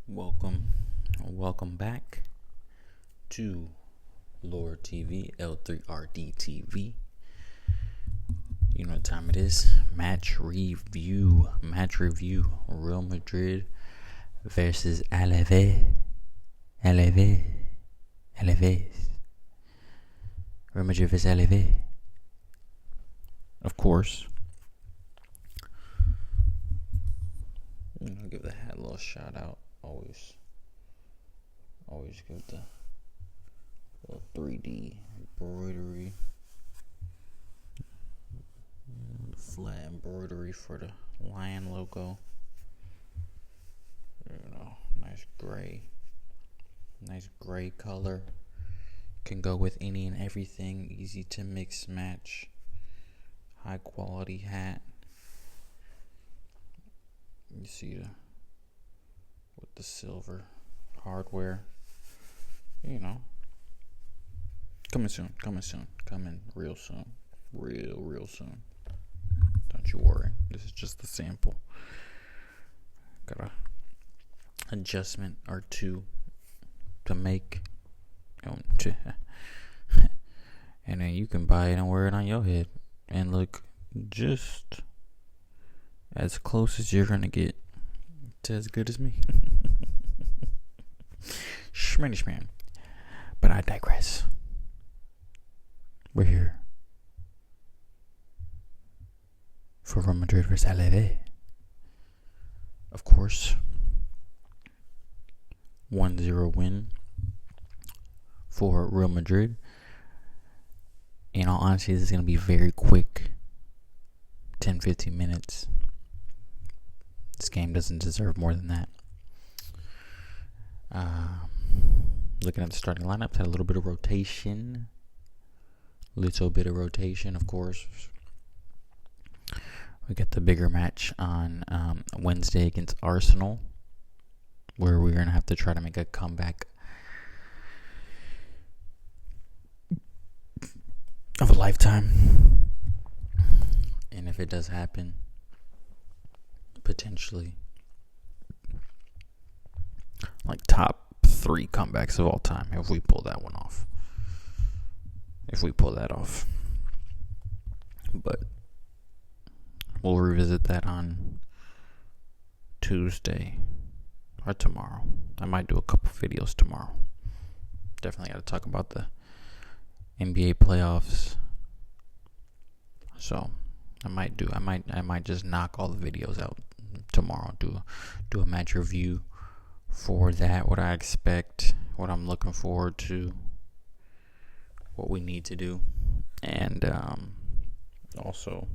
Welcome back to Lore TV, L3RD TV. You know what time it is? Match review. Real Madrid versus Alaves. Real Madrid versus Alaves. Of course. I'll give the hat a little shout out. Always give the little 3D embroidery, flat embroidery for the lion logo. Nice gray color. Can go with any and everything. Easy to mix match. High quality hat. You see with the silver hardware, coming soon, coming real soon, real soon. Don't you worry. This is just the sample. Got a adjustment or two to make, and then you can buy it and wear it on your head and look just as close as you're gonna get to as good as me. Schman. But I digress. We're here for Real Madrid versus Alaves. Of course, 1-0 win for Real Madrid. In all honesty, this is going to be very quick. 10-15 minutes. This game doesn't deserve more than that. Looking at the starting lineups, had a little bit of rotation. Of course. We got the bigger match on Wednesday against Arsenal, where we're going to have to try to make a comeback of a lifetime. And if it does happen, potentially like top 3 comebacks of all time if we pull that one off. But we'll revisit that on Tuesday or tomorrow. I might do a couple videos tomorrow. Definitely got to talk about the NBA playoffs. So I might just knock all the videos out tomorrow. Do a match review for that, what I expect, what I'm looking forward to, what we need to do, and also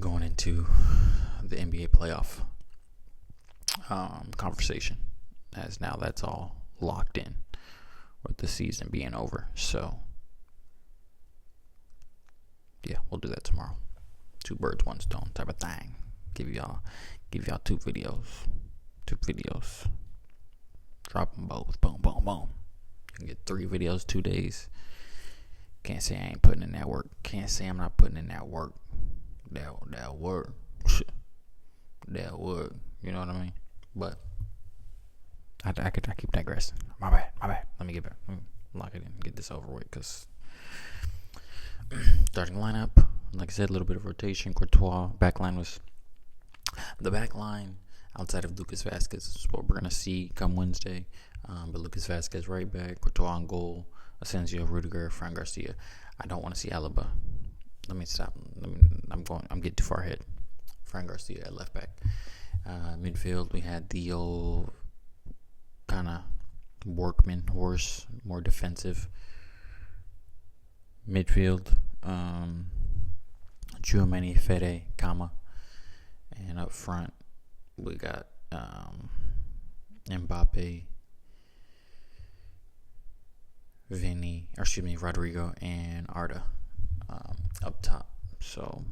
going into the NBA playoff conversation, as now that's all locked in with the season being over. So yeah, we'll do that tomorrow. 2 birds, 1 stone type of thing. Give y'all 2 videos. Drop them both. Boom. You can get 3 videos, 2 days. Can't say I ain't putting in that work. Can't say I'm not putting in that work. That work. That work. You know what I mean? But I keep digressing. My bad. Let me get back. Lock it in. Get this over with. Because starting lineup, like I said, a little bit of rotation. Courtois. Backline was the backline. Outside of Lucas Vazquez, is what we're going to see come Wednesday. But Lucas Vazquez right back, Courtois on goal, Asensio, Rudiger, Fran Garcia. I don't want to see Alaba. Let me stop. I'm getting too far ahead. Fran Garcia at left back. Midfield, we had the old kind of workman horse, more defensive midfield. Tchouaméni, Fede, Kama. And up front, we got Mbappe, Rodrigo, and Arda up top. So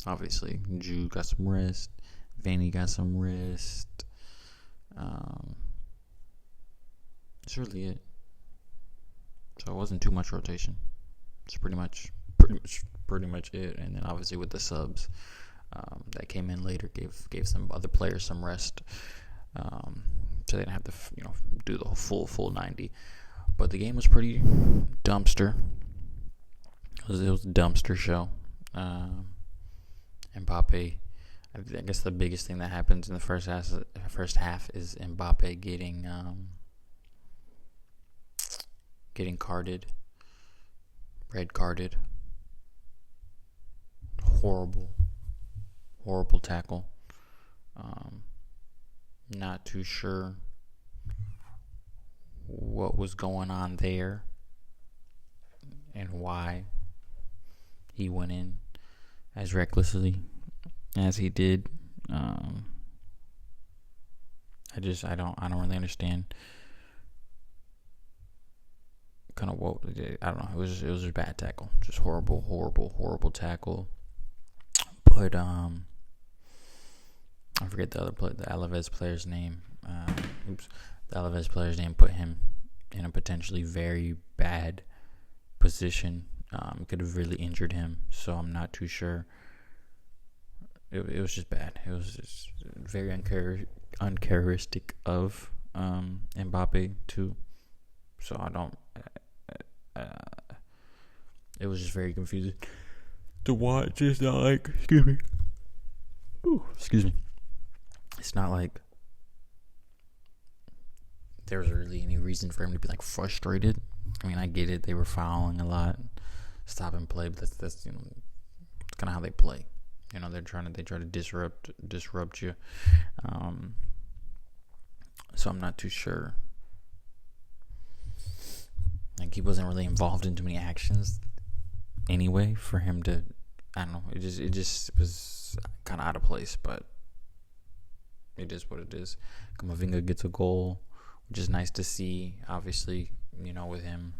obviously, Jude got some rest. Vinny got some rest. That's really it. So it wasn't too much rotation. It's pretty much it. And then obviously with the subs, that came in later gave some other players some rest, so they didn't have to do the full 90. But the game was pretty dumpster. It was a dumpster show. Mbappe, I guess the biggest thing that happens in the first half is Mbappe getting red carded. Horrible tackle. Not too sure what was going on there and why he went in as recklessly as he did. I don't really understand kind of what I don't know. It was a bad tackle, just horrible tackle. But I forget the Alaves player's name. The Alaves player's name put him in a potentially very bad position. Could have really injured him. So I'm not too sure. It was just bad. It was just very uncharacteristic of Mbappe too. So I don't. It was just very confusing to watch. It's not like excuse me. It's not like there was really any reason for him to be like frustrated. I mean, I get it. They were fouling a lot, stop and play, but that's kind of how they play. They try to disrupt you. So I'm not too sure. Like, he wasn't really involved in too many actions anyway for him to, I don't know. It just was kind of out of place, but it is what it is. Camavinga gets a goal, which is nice to see. Obviously, with him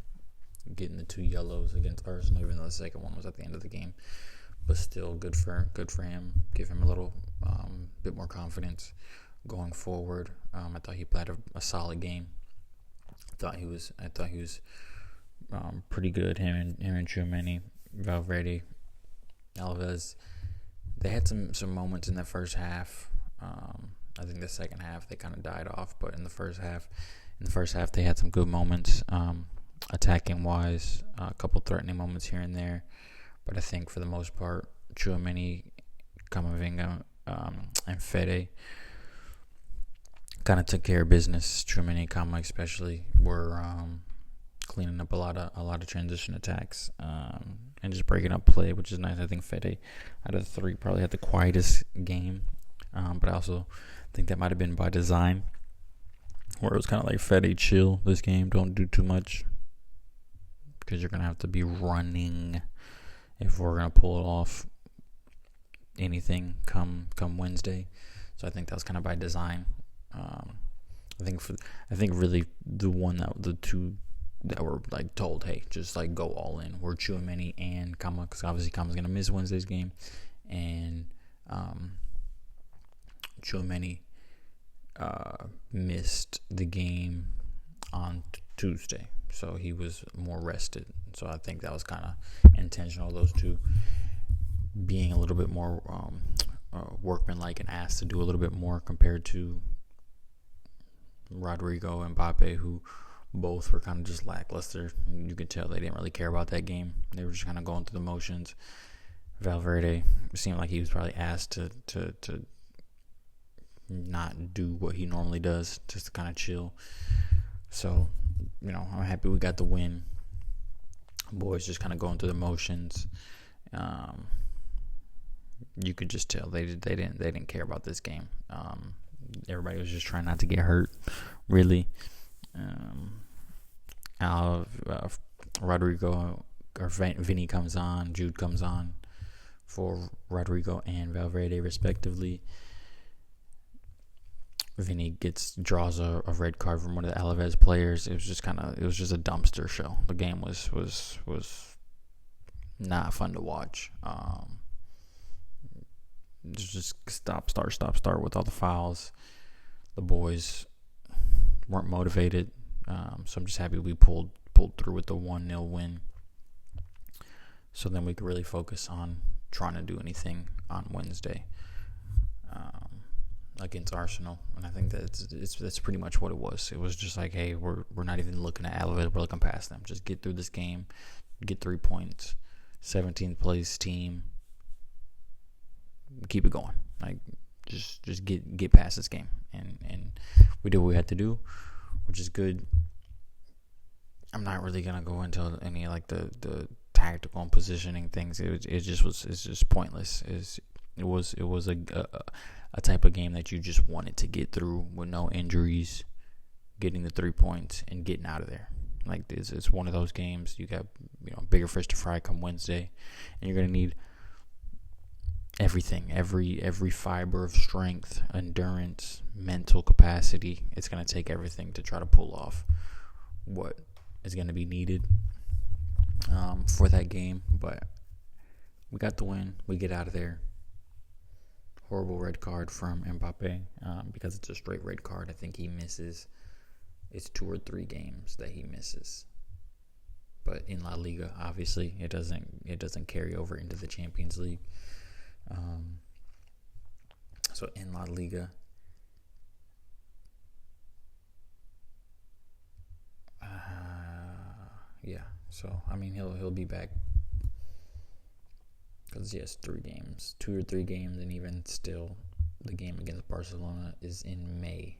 getting the 2 yellows against Arsenal, even though the second one was at the end of the game, but still good for him. Give him a little bit more confidence going forward. I thought he played a solid game. I thought he was pretty good. Him and Tchouaméni, Valverde, Alaves. They had some moments in the first half. I think the second half they kind of died off, but in the first half they had some good moments, attacking wise, a couple threatening moments here and there. But I think for the most part, Tchouaméni, Camavinga, and Fede kind of took care of business. Tchouaméni and Kama especially were cleaning up a lot of transition attacks, and just breaking up play, which is nice. I think Fede, out of the 3, probably had the quietest game, but I also think that might have been by design, where it was kind of like, Fede, chill this game, don't do too much, because you're going to have to be running if we're going to pull it off anything come Wednesday. So I think that was kind of by design. I think really the 2 that were like told, hey, just like go all in, were Tchouaméni and Kama, because obviously Kama's going to miss Wednesday's game, and Tchouaméni missed the game on Tuesday, so he was more rested. So I think that was kind of intentional, those 2 being a little bit more workmanlike and asked to do a little bit more compared to Rodrigo and Mbappe, who both were kind of just lackluster. You could tell they didn't really care about that game. They were just kind of going through the motions. Valverde seemed like he was probably asked to not do what he normally does, just to kind of chill. So, I'm happy we got the win. Boys just kind of going through the motions. You could just tell they didn't care about this game. Everybody was just trying not to get hurt, really. Rodrigo or Vinny comes on, Jude comes on for Rodrigo and Valverde respectively. Vinny draws a red card from one of the Alaves players. It was just a dumpster show. The game was not fun to watch. Just start with all the fouls. The boys weren't motivated, so I'm just happy we pulled through with the 1-0 win. So then we could really focus on trying to do anything on Wednesday against Arsenal, and I think that's pretty much what it was. It was just like, hey, we're not even looking at Alaves, we're looking past them. Just get through this game, get 3 points, 17th place team, keep it going. Like just get past this game, and we did what we had to do, which is good. I'm not really gonna go into any like the tactical and positioning things. It's just pointless. It was a type of game that you just wanted to get through with no injuries, getting the 3 points and getting out of there. Like it's one of those games. You got bigger fish to fry come Wednesday, and you're gonna need everything, every fiber of strength, endurance, mental capacity. It's gonna take everything to try to pull off what is gonna be needed for that game. But we got the win. We get out of there. Horrible red card from Mbappe because it's a straight red card. I think he misses. It's 2 or 3 games that he misses. But in La Liga, obviously, it doesn't carry over into the Champions League. So in La Liga, yeah. So I mean, he'll be back because yes, 3 games, 2 or 3 games, and even still, the game against Barcelona is in May,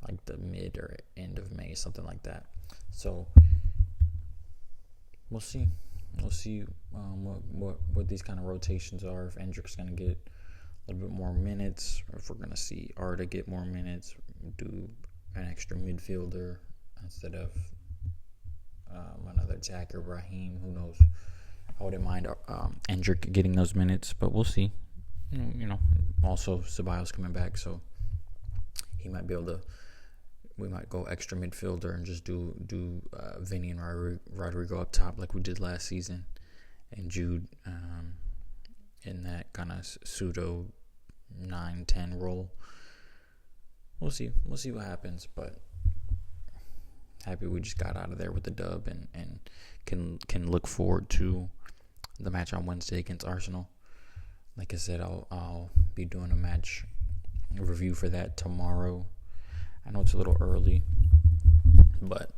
like the mid or end of May, something like that. So we'll see. We'll see what these kind of rotations are. If Endrick's going to get a little bit more minutes, or if we're going to see Arda get more minutes, do an extra midfielder instead of another attacker, Raheem. Who knows? I wouldn't mind Endrick getting those minutes, but we'll see. Also Ceballos coming back, so he might be able to. We might go extra midfielder and just do Vinny and Rodrigo up top like we did last season, and Jude in that kind of pseudo 9-10 role. We'll see what happens, but happy we just got out of there with the dub and can look forward to the match on Wednesday against Arsenal. Like I said, I'll be doing a match review for that tomorrow. I know it's a little early, but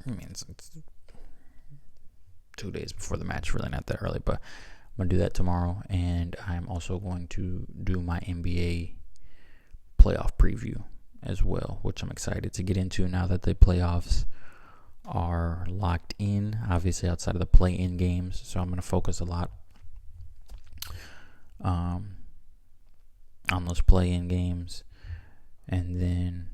I mean, it's 2 days before the match, really not that early, but I'm going to do that tomorrow, and I'm also going to do my NBA playoff preview as well, which I'm excited to get into now that the playoffs are locked in, obviously outside of the play-in games, so I'm going to focus a lot on those play-in games, and then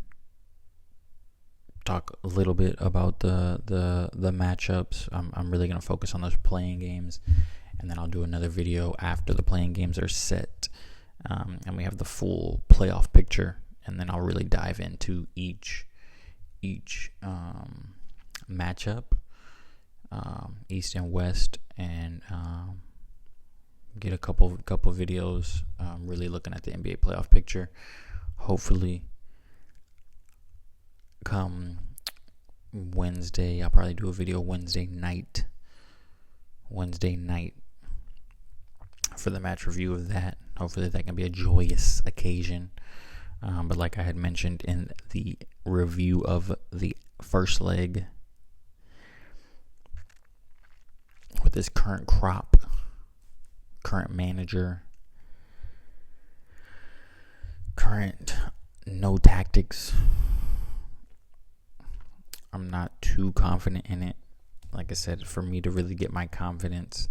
talk a little bit about the matchups. I'm really going to focus on those playing games, and then I'll do another video after the playing games are set, and we have the full playoff picture, and then I'll really dive into each matchup, East and West, and get a couple videos really looking at the NBA playoff picture. Hopefully, come Wednesday, I'll probably do a video Wednesday night for the match review of that. Hopefully that can be a joyous occasion. But like I had mentioned in the review of the first leg, with this current crop, current manager, current no tactics, I'm not too confident in it. Like I said, for me to really get my confidence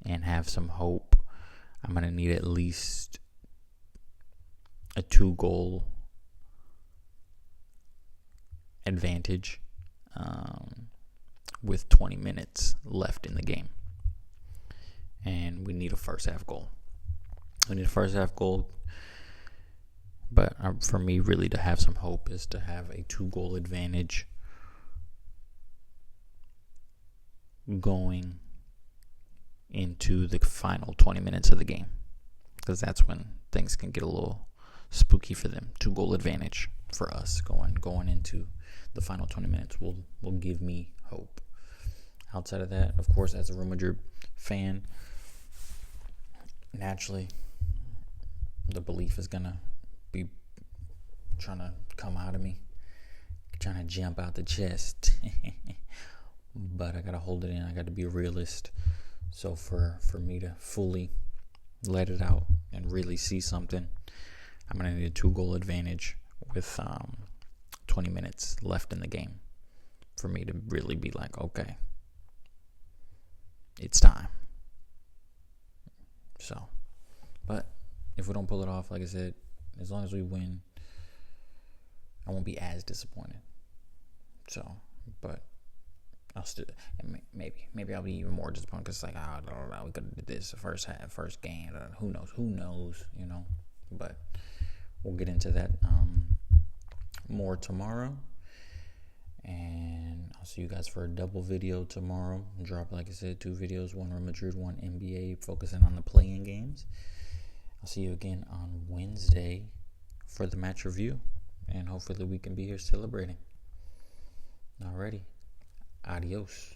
and have some hope, I'm going to need at least a 2-goal advantage with 20 minutes left in the game. And we need a first half goal. But for me, really, to have some hope is to have a 2-goal advantage going into the final 20 minutes of the game, because that's when things can get a little spooky for them. 2-goal advantage for us going into the final 20 minutes will give me hope. Outside of that, of course, as a Real Madrid fan, naturally, the belief is gonna be trying to come out of me, trying to jump out the chest. But I gotta hold it in. I gotta be a realist. So for me to fully let it out and really see something, I'm gonna need a 2-goal advantage with 20 minutes left in the game for me to really be like, okay, it's time. So, but if we don't pull it off, like I said, as long as we win, I won't be as disappointed. So, but I'll still, maybe I'll be even more disappointed because it's like, I don't know, we could have did this the first game. Who knows, you know. But we'll get into that more tomorrow. And I'll see you guys for a double video tomorrow. Drop, like I said, 2 videos, one Real Madrid, one NBA, focusing on the playing games. I'll see you again on Wednesday for the match review. And hopefully we can be here celebrating. Alrighty. Adios.